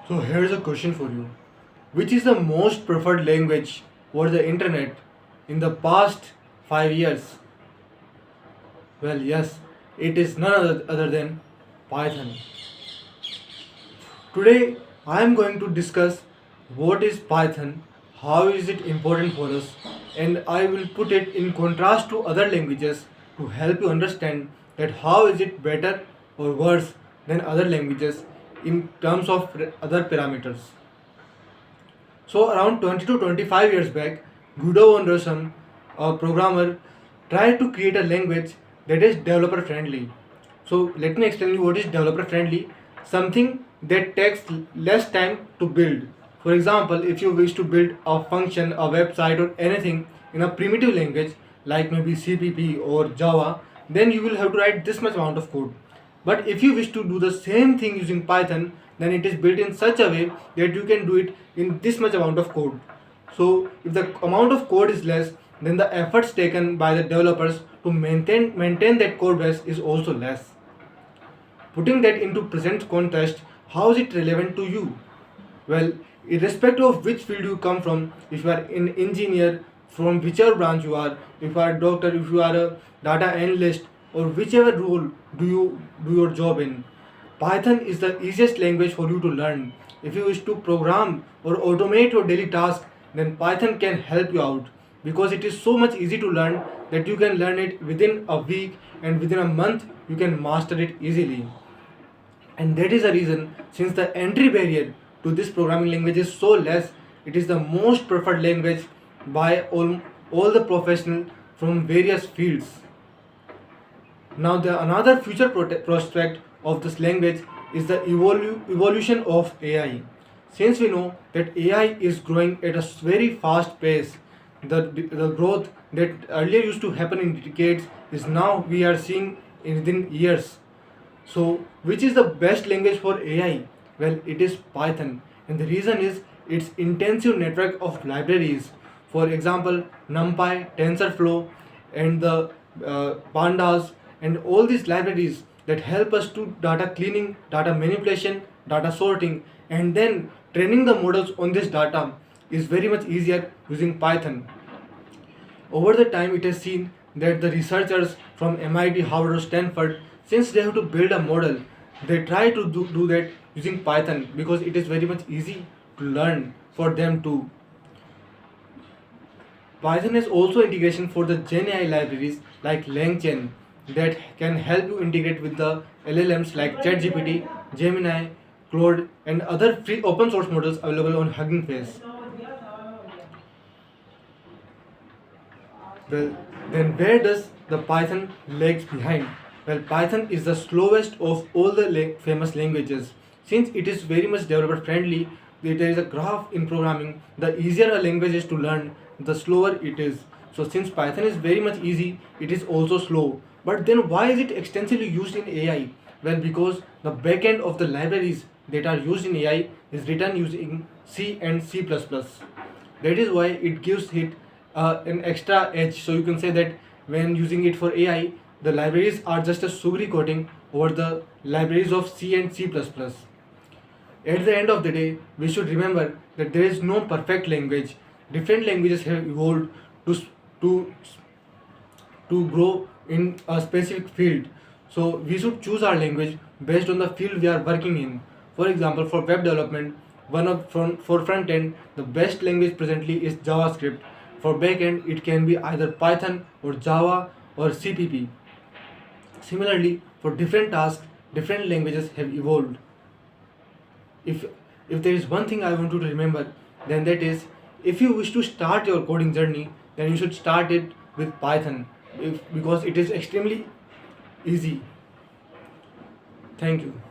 So here's a question for you. Which is the most preferred language over the internet in the past 5 years? Well, yes, it is none other than Python. Today I am going to discuss what is Python, how is it important for us, and I will put it in contrast to other languages to help you understand that how is it better or worse than other languages in terms of other parameters. So around 20 to 25 years back, Guido Anderson, a programmer, tried to create a language that is developer friendly. So let me explain you what is developer friendly. Something that takes less time to build. For example, if you wish to build a function, a website or anything in a primitive language like maybe CPP or Java, then you will have to write this much amount of code. But if you wish to do the same thing using Python, then it is built in such a way that you can do it in this much amount of code. So if the amount of code is less, then the efforts taken by the developers to maintain that code base is also less. Putting that into present context, how is it relevant to you? Well, irrespective of which field you come from, if you are an engineer, from whichever branch you are, if you are a doctor, if you are a data analyst, or whichever role do you do your job in, Python is the easiest language for you to learn. If you wish to program or automate your daily task, then Python can help you out because it is so much easy to learn that you can learn it within a week and within a month you can master it easily. And that is the reason, since the entry barrier to this programming language is so less, it is the most preferred language by all the professionals from various fields. Now, the another future prospect of this language is the evolution of AI. Since we know that AI is growing at a very fast pace, the growth that earlier used to happen in decades is now we are seeing within years. So, which is the best language for AI? Well, it is Python, and the reason is its intensive network of libraries. For example, NumPy, TensorFlow, and the Pandas, and all these libraries that help us to data cleaning, data manipulation, data sorting, and then training the models on this data is very much easier using Python. Over the time, it has seen that the researchers from MIT, Harvard, or Stanford, since they have to build a model, they try to do that using Python because it is very much easy to learn for them too. Python has also integration for the Gen AI libraries like LangChain that can help you integrate with the LLMs like ChatGPT, Gemini, Claude, and other free open source models available on Hugging Face. Well, then where does the Python lags behind? Well, Python is the slowest of all the famous languages. Since it is very much developer friendly, there is a graph in programming. The easier a language is to learn, the slower it is. So since Python is very much easy, it is also slow. But then why is it extensively used in AI? Well, because the backend of the libraries that are used in AI is written using C and C++. That is why it gives it an extra edge. So you can say that when using it for AI, the libraries are just a sugary coating over the libraries of C and C++. At the end of the day, we should remember that there is no perfect language. Different languages have evolved to to to grow in a specific field. So we should choose our language based on the field we are working in. For example, for web development, for front end, the best language presently is JavaScript. For back end, it can be either Python or Java or CPP. Similarly, for different tasks, different languages have evolved. If if there is one thing I want you to remember, then that is if you wish to start your coding journey, then you should start it with Python, because it is extremely easy. Thank you.